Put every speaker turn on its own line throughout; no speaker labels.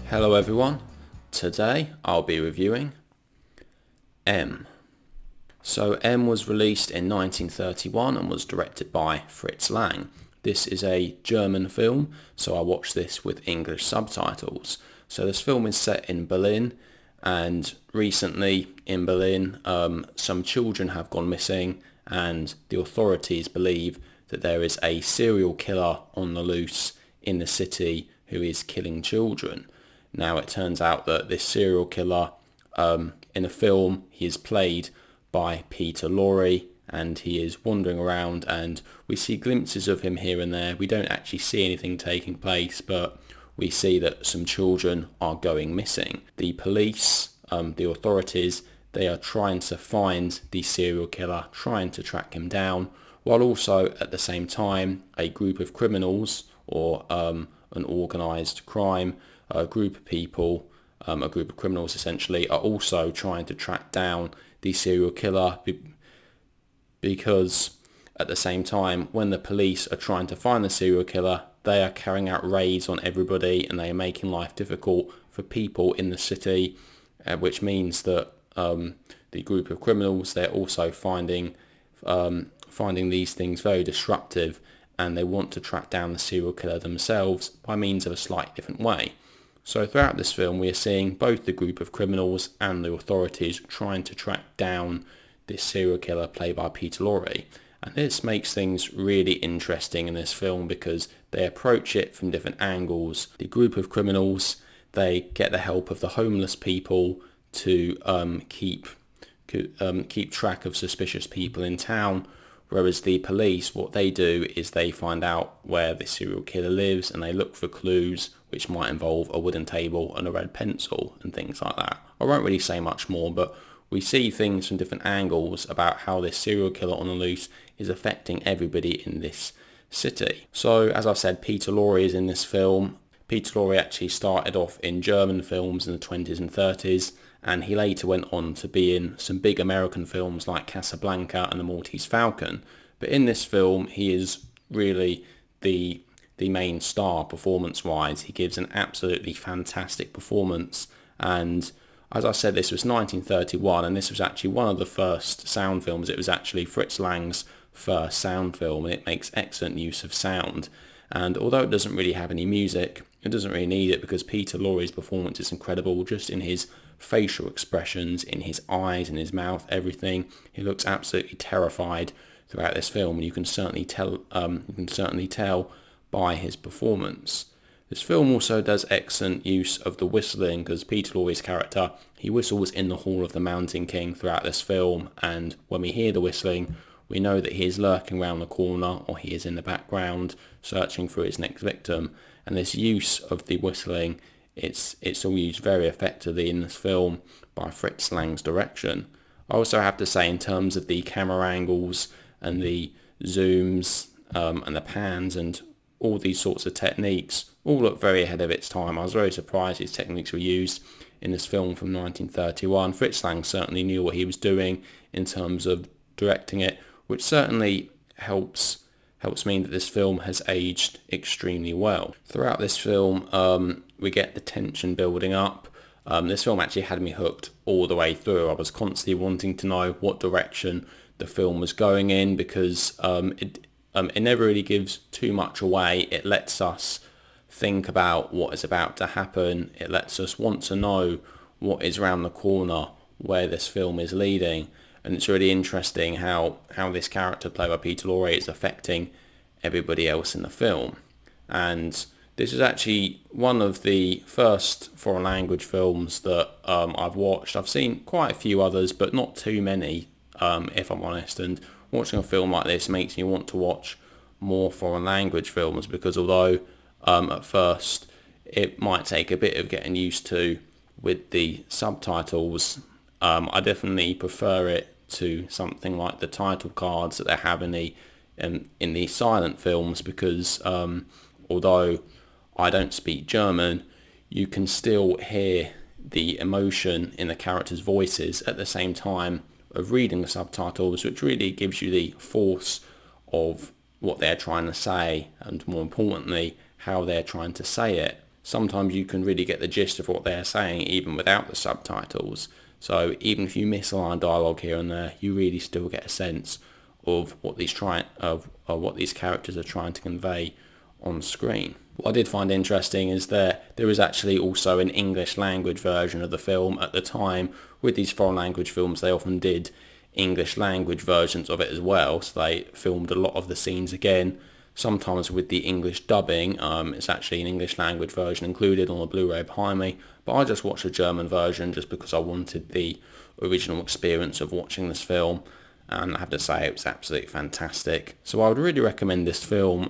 Hello everyone, today I'll be reviewing M. So M was released in 1931 and was directed by Fritz Lang. This is a German film, so I watched this with English subtitles. So this film is set in Berlin, and recently in Berlin some children have gone missing, and the authorities believe that there is a serial killer on the loose in the city who is killing children. Now it turns out that this serial killer in the film, he is played by Peter Lorre, and he is wandering around, and we see glimpses of him here and there. We don't actually see anything taking place, but we see that some children are going missing. The police, the authorities, they are trying to find the serial killer, trying to track him down, while also at the same time a group of criminals or an organised crime, a group of people, a group of criminals essentially, are also trying to track down the serial killer, because at the same time when the police are trying to find the serial killer, they are carrying out raids on everybody and they are making life difficult for people in the city, which means that the group of criminals, they're also finding these things very disruptive, and they want to track down the serial killer themselves by means of a slightly different way. So throughout this film we are seeing both the group of criminals and the authorities trying to track down this serial killer played by Peter Lorre. And this makes things really interesting in this film because they approach it from different angles. The group of criminals, they get the help of the homeless people to keep track of suspicious people in town, whereas the police, what they do is they find out where the serial killer lives and they look for clues which might involve a wooden table and a red pencil and things like that. I won't really say much more, but we see things from different angles about how this serial killer on the loose is affecting everybody in this city. So as I said, Peter Lorre is in this film. Peter Lorre actually started off in German films in the 20s and 30s, and he later went on to be in some big American films like Casablanca and The Maltese Falcon. But in this film, he is really the main star performance-wise. He gives an absolutely fantastic performance, and as I said, this was 1931, and this was actually one of the first sound films. It was actually Fritz Lang's first sound film, and it makes excellent use of sound. And although it doesn't really have any music, it doesn't really need it because Peter Lorre's performance is incredible, just in his facial expressions, in his eyes, in his mouth, everything. He looks absolutely terrified throughout this film, and you can certainly tell by his performance. This film also does excellent use of the whistling, because Peter Lorre's character, he whistles in the Hall of the Mountain King throughout this film, and when we hear the whistling, we know that he is lurking around the corner, or he is in the background searching for his next victim. And this use of the whistling, it's all used very effectively in this film by Fritz Lang's direction. I also have to say, in terms of the camera angles and the zooms and the pans and all these sorts of techniques, all look very ahead of its time. I was very surprised these techniques were used in this film from 1931. Fritz Lang certainly knew what he was doing in terms of directing it, which certainly helps mean that this film has aged extremely well. Throughout this film, we get the tension building up. This film actually had me hooked all the way through. I was constantly wanting to know what direction the film was going in, because it never really gives too much away. It lets us think about what is about to happen. It lets us want to know what is around the corner, where this film is leading. And it's really interesting how this character played by Peter Lorre is affecting everybody else in the film. And this is actually one of the first foreign language films that I've watched. I've seen quite a few others, but not too many, if I'm honest. And watching a film like this makes me want to watch more foreign language films, because although at first it might take a bit of getting used to with the subtitles, I definitely prefer it to something like the title cards that they have in the silent films, because although I don't speak German, you can still hear the emotion in the characters' voices at the same time of reading the subtitles, which really gives you the force of what they're trying to say, and more importantly, how they're trying to say it. sometimes you can really get the gist of what they're saying even without the subtitles. So even if you miss a line of dialogue here and there, you really still get a sense of what these characters are trying to convey on screen. What I did find interesting is there was actually also an English language version of the film at the time. With these foreign language films, they often did English language versions of it as well, so they filmed a lot of the scenes again. Sometimes with the English dubbing, it's actually an English language version included on the Blu-ray behind me, but I just watched the German version just because I wanted the original experience of watching this film, and I have to say it was absolutely fantastic. So I would really recommend this film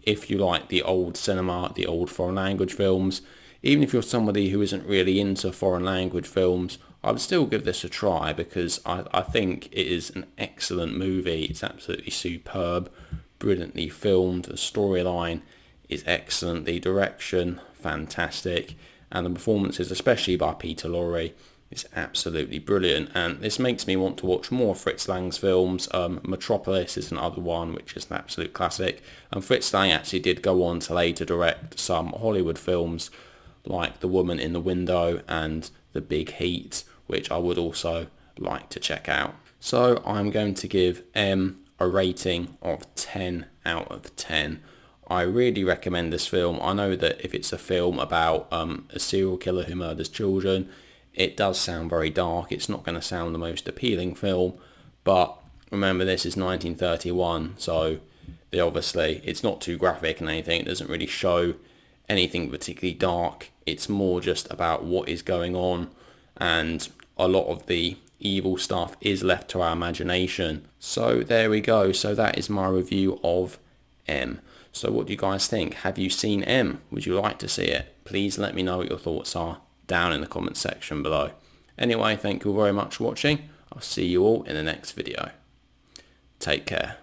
if you like the old cinema, the old foreign language films. Even if you're somebody who isn't really into foreign language films, I would still give this a try because I think it is an excellent movie. It's absolutely superb, brilliantly filmed, the storyline is excellent, the direction fantastic, and the performances, especially by Peter Lorre, is absolutely brilliant. And this makes me want to watch more Fritz Lang's films. Metropolis is another one which is an absolute classic, and Fritz Lang actually did go on to later direct some Hollywood films like The Woman in the Window and The Big Heat, which I would also like to check out. So I'm going to give M a rating of 10 out of 10. I really recommend this film. I know that if it's a film about a serial killer who murders children, it does sound very dark. It's not going to sound the most appealing film, but remember this is 1931, so obviously it's not too graphic and anything. It doesn't really show anything particularly dark. It's more just about what is going on, and a lot of the evil stuff is left to our imagination. So there we go. So that is my review of M. So what do you guys think? Have you seen M? Would you like to see it? Please let me know what your thoughts are down in the comments section below. Anyway, thank you very much for watching. I'll see you all in the next video. Take care.